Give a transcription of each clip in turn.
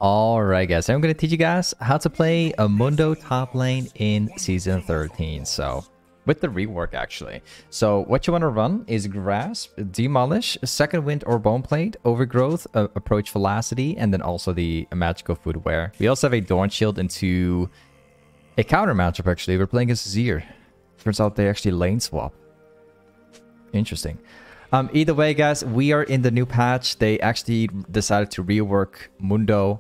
Alright guys, I'm going to teach you guys how to play a Mundo top lane in Season 13. So, with the rework actually. So, what you want to run is Grasp, Demolish, Second Wind or Bone Plate, Overgrowth, Approach Velocity, and then also the Magical Footwear. We also have a Dawn Shield into a counter matchup actually. We're playing against Azir. Turns out they actually lane swap. Interesting. Either way guys, we are in the new patch. They actually decided to rework Mundo.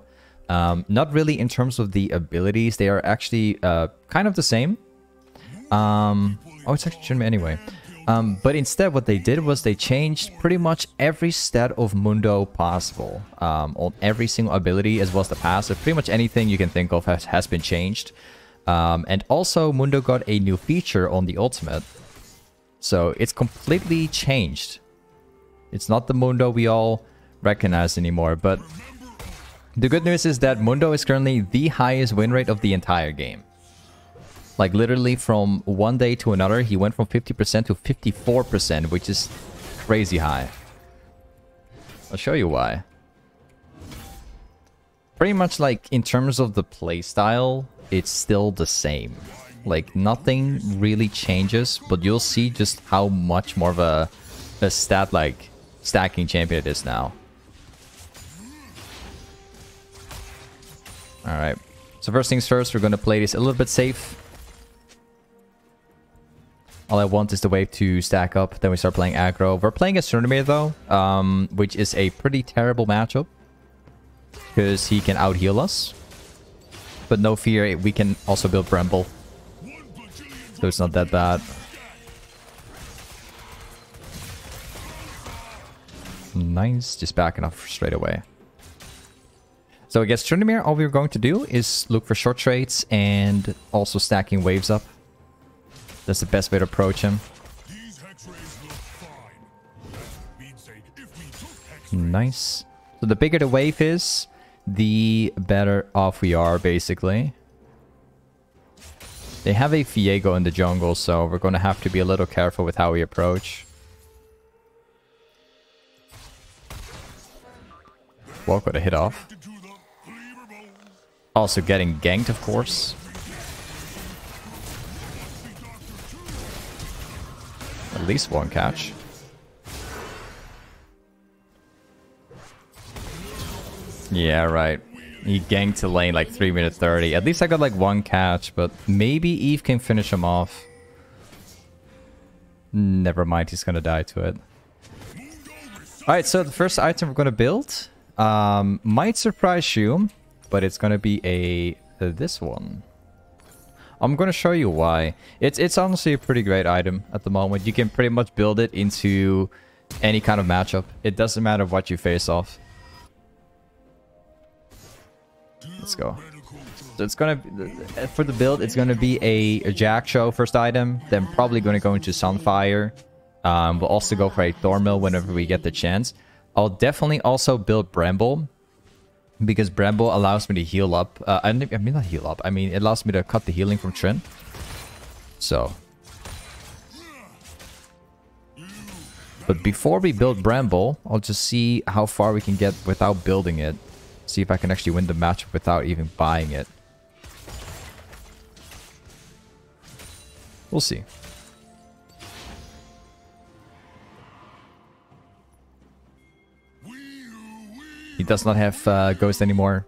Not really in terms of the abilities. They are actually kind of the same. Oh, it's actually Trinity anyway. But instead what they did was they changed pretty much every stat of Mundo possible. On every single ability as well as the passive. Pretty much anything you can think of has been changed. And also Mundo got a new feature on the ultimate. So it's completely changed. It's not the Mundo we all recognize anymore, but the good news is that Mundo is currently the highest win rate of the entire game. Like literally from one day to another, he went from 50% to 54%, which is crazy high. I'll show you why. Pretty much like in terms of the playstyle, it's still the same. Like nothing really changes, but you'll see just how much more of a stat like stacking champion it is now. Alright, so first things first, we're going to play this a little bit safe. All I want is the wave to stack up, then we start playing aggro. We're playing a Tryndamere though, which is a pretty terrible matchup. Because he can out-heal us. But no fear, we can also build Bramble. So it's not that bad. Nice, just backing off straight away. So against Tryndamere, all we're going to do is look for short trades and also stacking waves up. That's the best way to approach him. Nice. So the bigger the wave is, the better off we are, basically. They have a Viego in the jungle, so we're going to have to be a little careful with how we approach. Walk with a hit off. Also getting ganked, of course. At least one catch. Yeah, right. He ganked to lane like 3 minutes 30. At least I got like one catch, but maybe Eve can finish him off. Never mind, he's gonna die to it. Alright, so the first item we're gonna build might surprise you, but it's gonna be this one. I'm gonna show you why. It's honestly a pretty great item at the moment. You can pretty much build it into any kind of matchup. It doesn't matter what you face off. Let's go. So it's gonna for the build, it's gonna be a Jak'Sho first item. Then probably gonna go into Sunfire. We'll also go for a Thornmill whenever we get the chance. I'll definitely also build Bramble, because Bramble allows me to heal up. I mean not heal up. I mean it allows me to cut the healing from Trin. So. But before we build Bramble, I'll just see how far we can get without building it. See if I can actually win the match without even buying it. We'll see. He does not have Ghost anymore.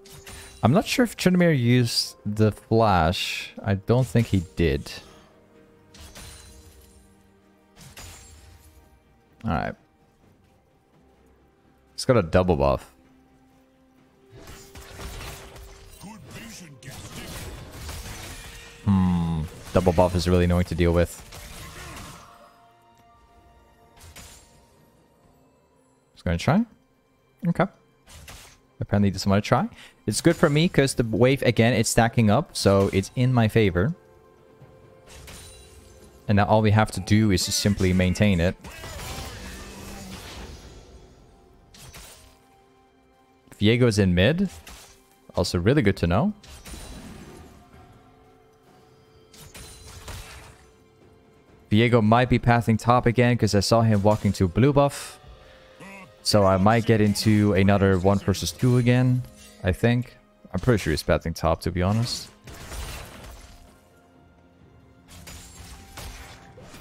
I'm not sure if Tryndamere used the flash. I don't think he did. Alright. He's got a double buff. Double buff is really annoying to deal with. Just gonna try. Okay. Apparently doesn't want to try. It's good for me because the wave, again, it's stacking up. So it's in my favor. And now all we have to do is just simply maintain it. Viego's in mid. Also really good to know. Viego might be pathing top again because I saw him walking to blue buff. So I might get into another 1 versus 2 again, I think. I'm pretty sure he's batting top, to be honest.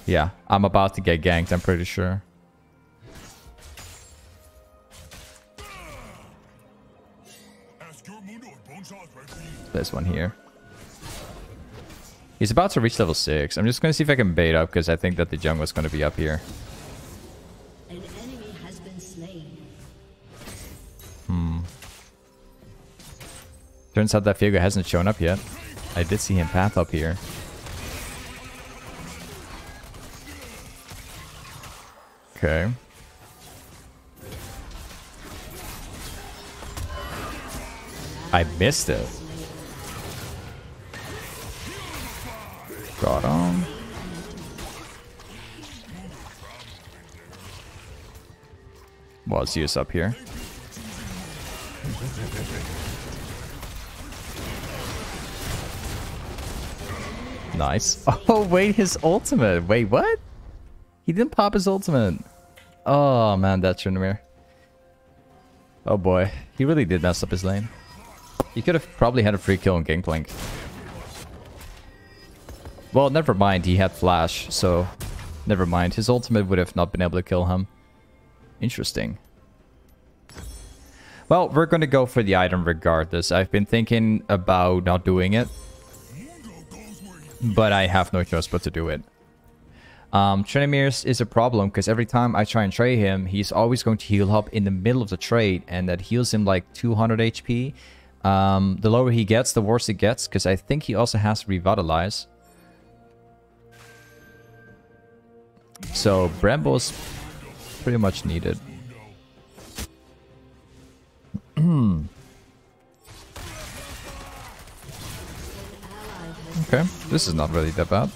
Yeah, I'm about to get ganked, I'm pretty sure. This one here. He's about to reach level 6. I'm just going to see if I can bait up, because I think that the jungle's going to be up here. An enemy has been slain. Turns out that Viego hasn't shown up yet. I did see him path up here. Okay. I missed it. Got him. Well, Zeus up here. Nice. Oh, wait, his ultimate. Wait, what? He didn't pop his ultimate. Oh, man, that's Tryndamere. Oh, boy. He really did mess up his lane. He could have probably had a free kill on Gangplank. Well, never mind. He had flash, so never mind. His ultimate would have not been able to kill him. Interesting. Well, we're going to go for the item regardless. I've been thinking about not doing it, but I have no choice but to do it. Tryndamere is a problem because every time I try and trade him, he's always going to heal up in the middle of the trade, and that heals him like 200 HP. The lower he gets, the worse it gets, because I think he also has Revitalize. So Bramble is pretty much needed. Okay, this is not really that bad.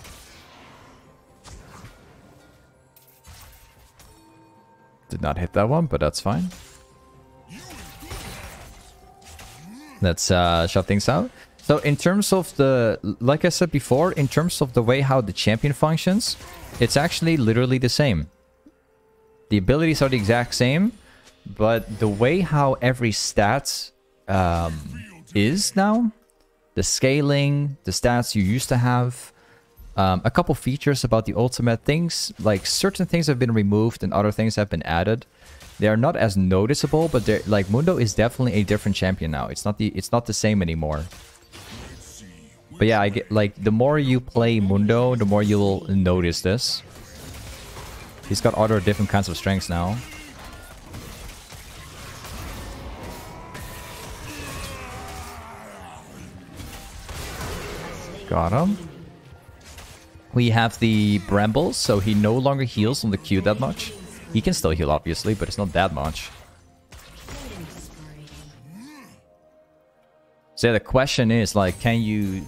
Did not hit that one, but that's fine. Let's shut things out. So in terms of the, like I said before, in terms of the way how the champion functions, it's actually literally the same. The abilities are the exact same, but the way how every stat is now, the scaling, the stats you used to have, a couple features about the ultimate things, like certain things have been removed and other things have been added. They are not as noticeable, but they're like Mundo is definitely a different champion now. It's not the same anymore. But yeah, I get like the more you play Mundo, the more you'll notice this. He's got other different kinds of strengths now. Got him. We have the Bramble, so he no longer heals on the Q that much. He can still heal, obviously, but it's not that much. So yeah, the question is, like, can you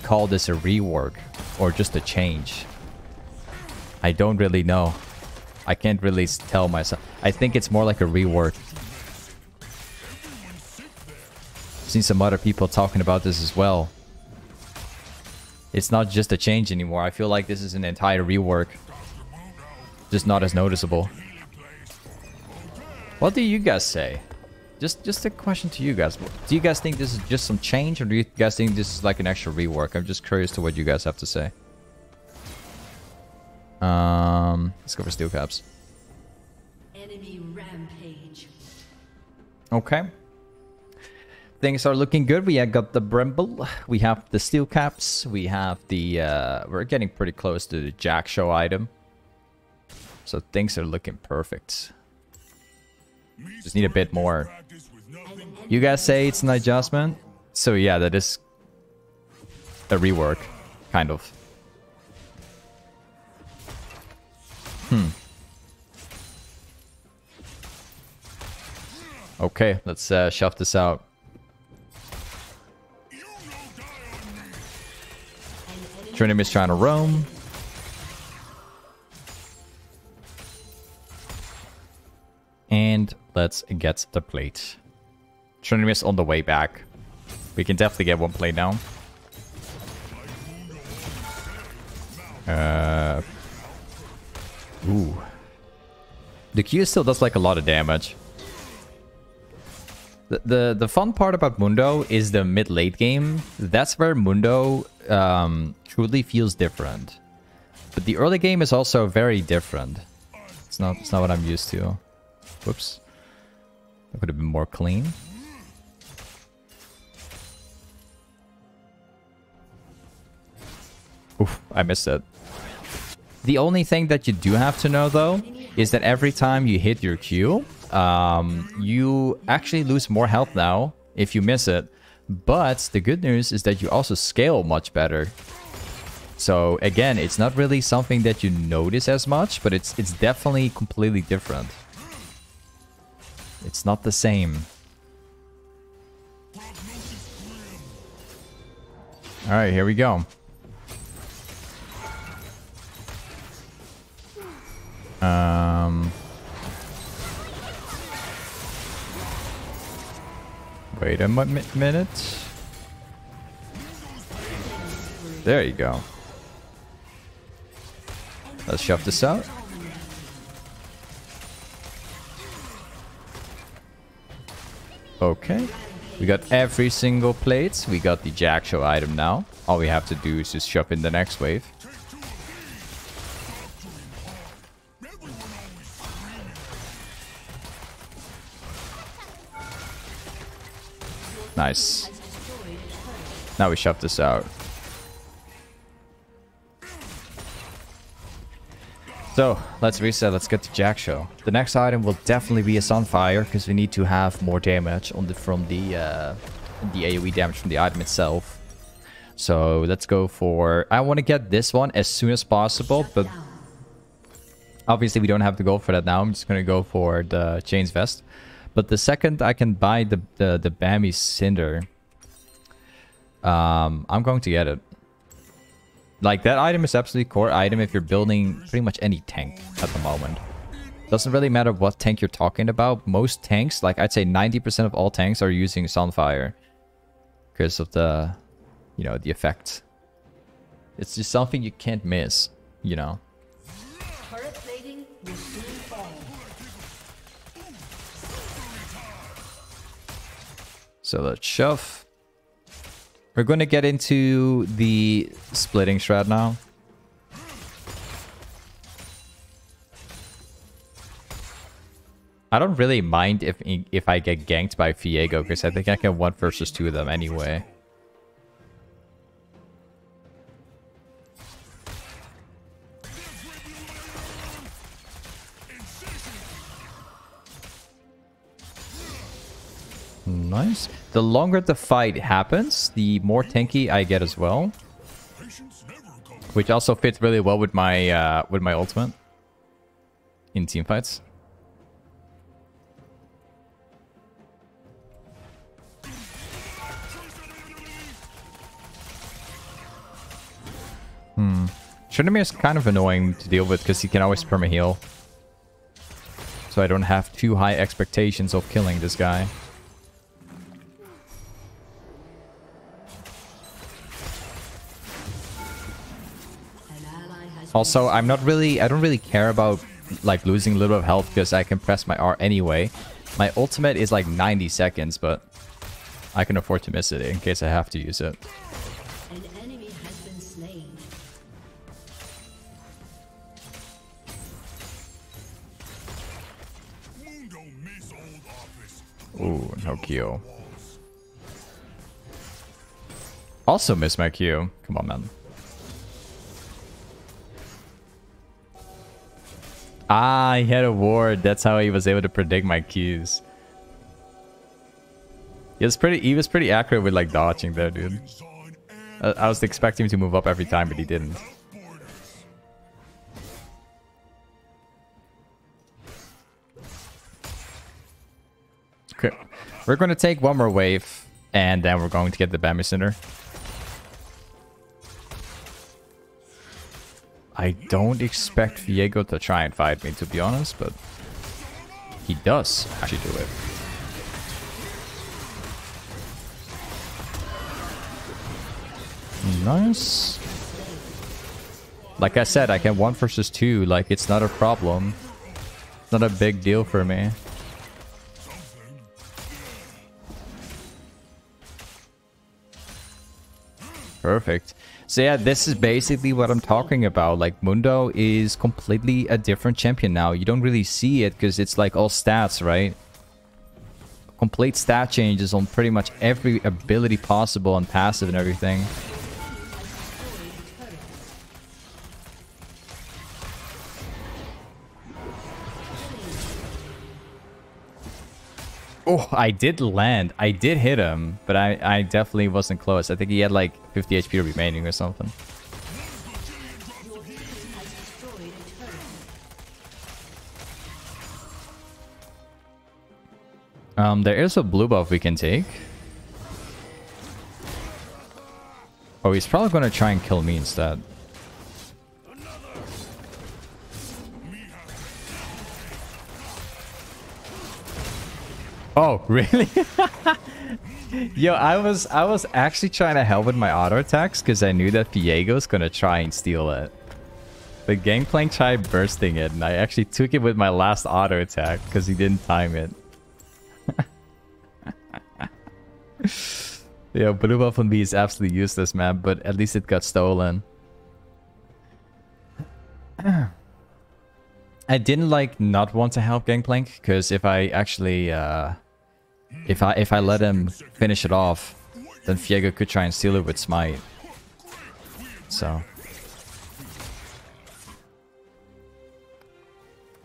call this a rework or just a change? I don't really know. I can't really tell myself. I think it's more like a rework. I've seen some other people talking about this as well. It's not just a change anymore. I feel like this is an entire rework. Just not as noticeable. What do you guys say? Just a question to you guys. Do you guys think this is just some change, or do you guys think this is like an extra rework? I'm just curious to what you guys have to say. Let's go for steel caps. Enemy rampage. Okay. Things are looking good. We have got the Bramble. We have the steel caps. We have the we're getting pretty close to the Jack Show item. So things are looking perfect. Just need a bit more. You guys say it's an adjustment? So yeah, that is a rework, kind of. Okay, let's shove this out. Tryndamere is trying to roam. And let's get the plate. Tryndamere is on the way back. We can definitely get one plate down. Ooh. The Q still does like a lot of damage. The fun part about Mundo is the mid-late game. That's where Mundo truly feels different. But the early game is also very different. It's not what I'm used to. Whoops. That could have been more clean. Oof, I missed it. The only thing that you do have to know though is that every time you hit your Q, you actually lose more health now if you miss it. But the good news is that you also scale much better. So again, it's not really something that you notice as much, but it's definitely completely different. It's not the same. All right, here we go. Wait a minute. There you go. Let's shove this out. Okay. We got every single plate. We got the Jak'Sho item now. All we have to do is just shove in the next wave. Nice. Now we shove this out. So, let's reset. Let's get to Jak'Sho. The next item will definitely be a Sunfire, because we need to have more damage on from the AoE damage from the item itself. So, let's go for... I want to get this one as soon as possible, but obviously we don't have to go for that now. I'm just going to go for the Chains Vest. But the second I can buy the Bammy Cinder, I'm going to get it. Like, that item is absolutely core item if you're building pretty much any tank at the moment. Doesn't really matter what tank you're talking about. Most tanks, like I'd say 90% of all tanks are using Sunfire. Because of the, you know, the effect. It's just something you can't miss, you know. Turret plating will soon fall. So let's shove. We're going to get into the splitting strat now. I don't really mind if I get ganked by Viego, because I think I can 1 versus 2 of them anyway. Nice. The longer the fight happens, the more tanky I get as well, which also fits really well with my ultimate in team fights. Tryndamere is kind of annoying to deal with because he can always perma heal, so I don't have too high expectations of killing this guy. Also, I don't really care about like losing a little bit of health because I can press my R anyway. My ultimate is like 90 seconds, but I can afford to miss it in case I have to use it. An enemy has been slain. Ooh, no Q. Also miss my Q. Come on, man. Ah, he had a ward. That's how he was able to predict my Qs. He was pretty accurate with like dodging there, dude. I was expecting him to move up every time, but he didn't. Okay, we're going to take one more wave, and then we're going to get the Bammy Cinder. I don't expect Viego to try and fight me, to be honest, but he does actually do it. Nice. Like I said, I can 1 versus 2. Like, it's not a problem. It's not a big deal for me. Perfect. So yeah, this is basically what I'm talking about. Like, Mundo is completely a different champion now. You don't really see it because it's like all stats, right? Complete stat changes on pretty much every ability possible and passive and everything. Oh, I did land. I did hit him, but I definitely wasn't close. I think he had like 50 HP remaining or something. There is a blue buff we can take. Oh, he's probably going to try and kill me instead. Oh, really? Yo, I was actually trying to help with my auto attacks because I knew that Viego's gonna try and steal it. But Gangplank tried bursting it, and I actually took it with my last auto attack because he didn't time it. Yeah, blue buff on me is absolutely useless, man, but at least it got stolen. I didn't like not want to help Gangplank because if I actually if I let him finish it off, then Viego could try and steal it with Smite. So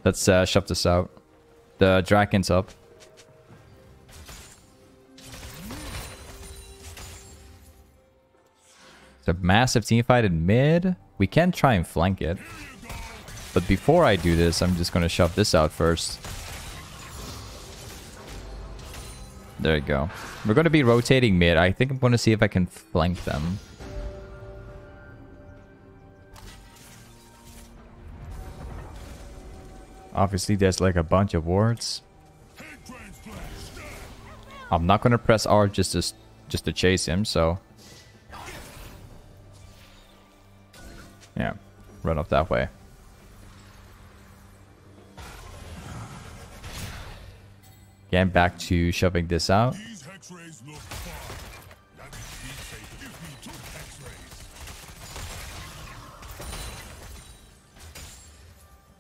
let's shove this out. The Draken's up. It's a massive team fight in mid. We can try and flank it. But before I do this, I'm just going to shove this out first. There you go. We're going to be rotating mid. I think I'm going to see if I can flank them. Obviously, there's like a bunch of wards. I'm not going to press R just to chase him, so... yeah, run off that way. Again, back to shoving this out.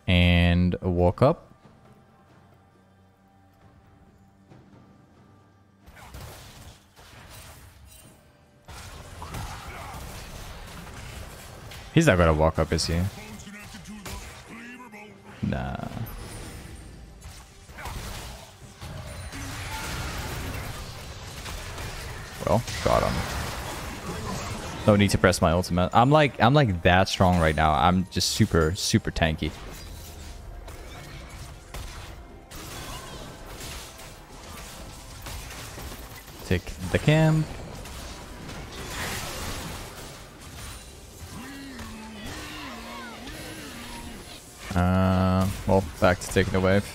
And walk up. He's not gonna walk up, is he? Nah. Well, got him. No need to press my ultimate. I'm like that strong right now. I'm just super tanky. Take the camp. Well, back to taking the wave.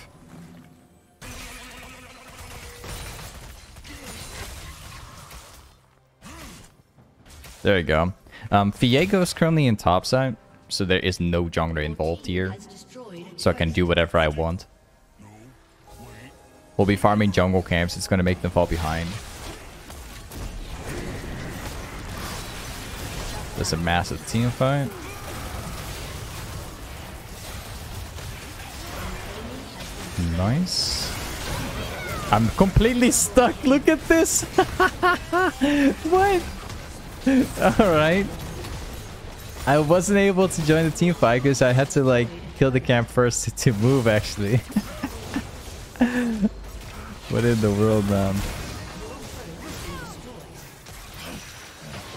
There you go. Viego is currently in top side, so there is no jungler involved here. So I can do whatever I want. We'll be farming jungle camps. It's going to make them fall behind. There's a massive team fight. Nice. I'm completely stuck. Look at this. What? Alright. I wasn't able to join the team fight because I had to like kill the camp first to move actually. What in the world, man?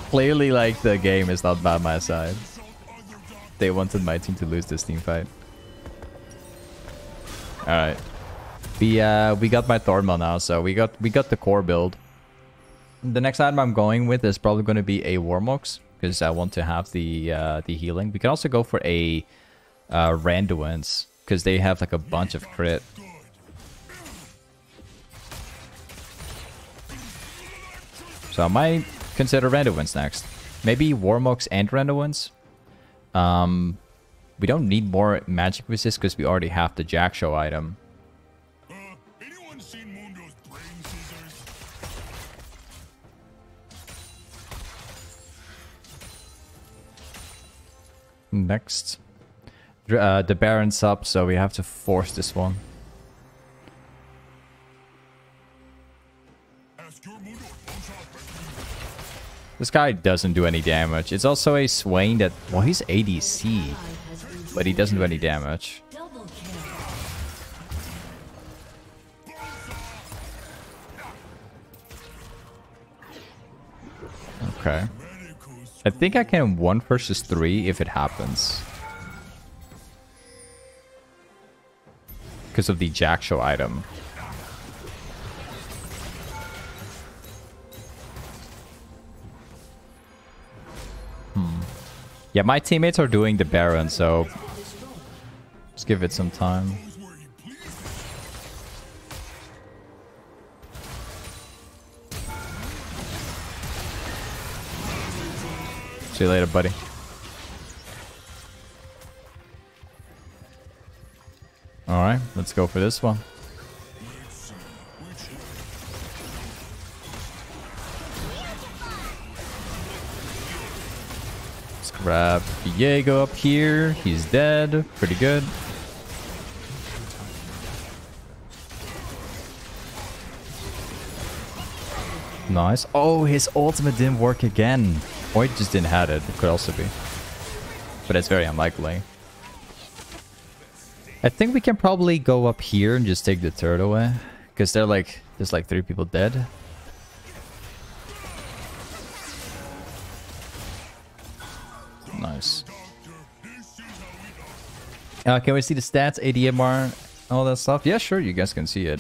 Clearly like the game is not by my side. They wanted my team to lose this team fight. Alright. We got my Thornmail now, so we got the core build. The next item I'm going with is probably going to be a Warmox because I want to have the healing. We can also go for a Randuin's because they have like a bunch of crit. So I might consider Randuin's next. Maybe Warmox and Randuin's. We don't need more magic resist because we already have the Jack Show item. Anyone seen Mundo's brain scissors? Next. The Baron's up, so we have to force this one. Ask your Mundo one-shot This guy doesn't do any damage. It's also a Swain that... Well, he's ADC, but he doesn't do any damage. Double kill. Okay. I think I can 1 versus 3 if it happens. Because of the Jack Show item. Yeah, my teammates are doing the Baron, so let's give it some time. See you later, buddy. Alright, let's go for this one. Let's grab Viego up here. He's dead. Pretty good. Nice. Oh, his ultimate didn't work again. Or he just didn't have it. It could also be. But it's very unlikely. I think we can probably go up here and just take the turret away. Because they're like... There's like 3 people dead. Nice. Can we see the stats? ADMR? All that stuff? Yeah, sure. You guys can see it.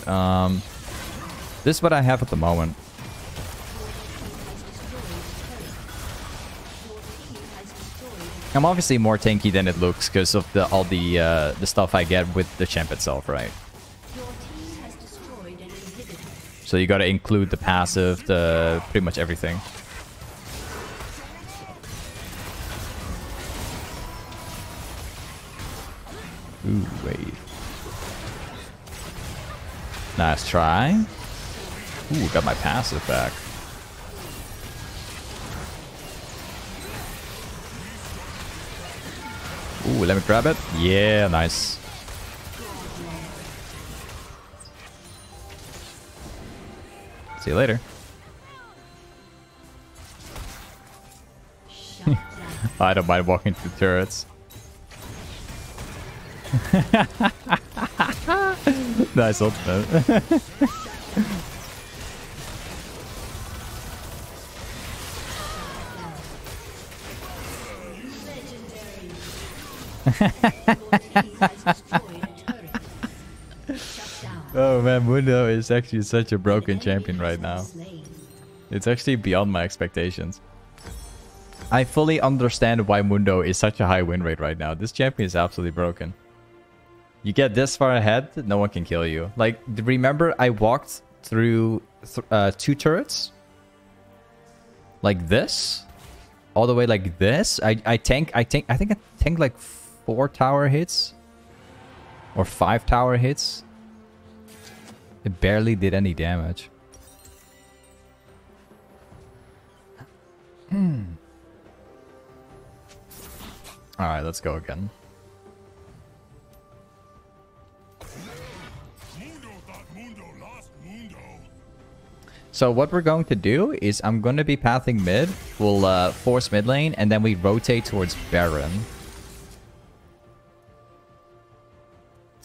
This is what I have at the moment. I'm obviously more tanky than it looks because of all the stuff I get with the champ itself, right? So you gotta include the passive, pretty much everything. Ooh, wait. Nice try. Ooh, got my passive back. Ooh, let me grab it. Yeah, nice. See you later. I don't mind walking through turrets. Nice ultimate. Oh man, Mundo is actually such a broken champion right now. It's actually beyond my expectations. I fully understand why Mundo is such a high win rate right now. This champion is absolutely broken. You get this far ahead, no one can kill you. Like, remember I walked through 2 turrets? Like this? All the way like this? I think I tanked like 4 tower hits? Or 5 tower hits? It barely did any damage. Alright, let's go again. Mundo thought Mundo lost Mundo. So what we're going to do is I'm going to be pathing mid. We'll force mid lane and then we rotate towards Baron.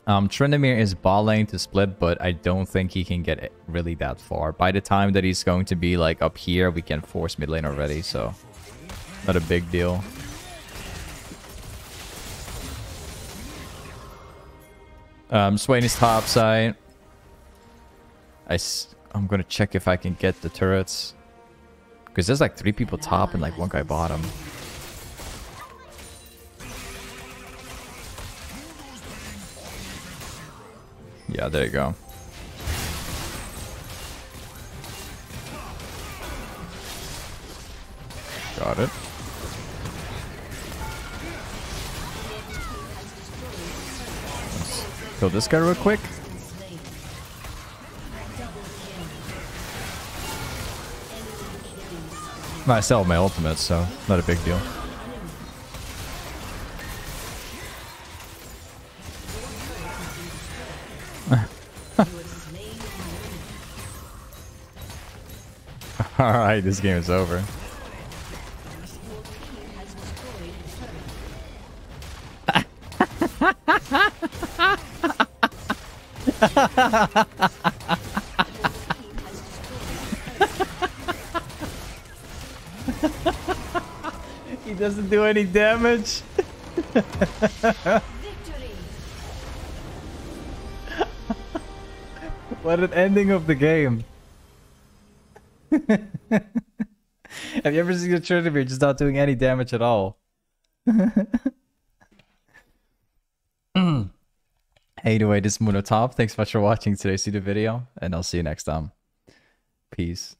Tryndamere is bot lane to split, but I don't think he can get really that far. By the time that he's going to be like up here, we can force mid lane already, so not a big deal. Swain is top side. I'm gonna check if I can get the turrets. Because there's like 3 people top and like 1 guy bottom. Yeah, there you go. Got it. Let's kill this guy real quick. I still have my ultimate, so not a big deal. Alright, this game is over. He doesn't do any damage. What an ending of the game. Have you ever seen a Trinity just not doing any damage at all? Anyway, this is Munotop. Thanks so much for watching today's video, and I'll see you next time. Peace.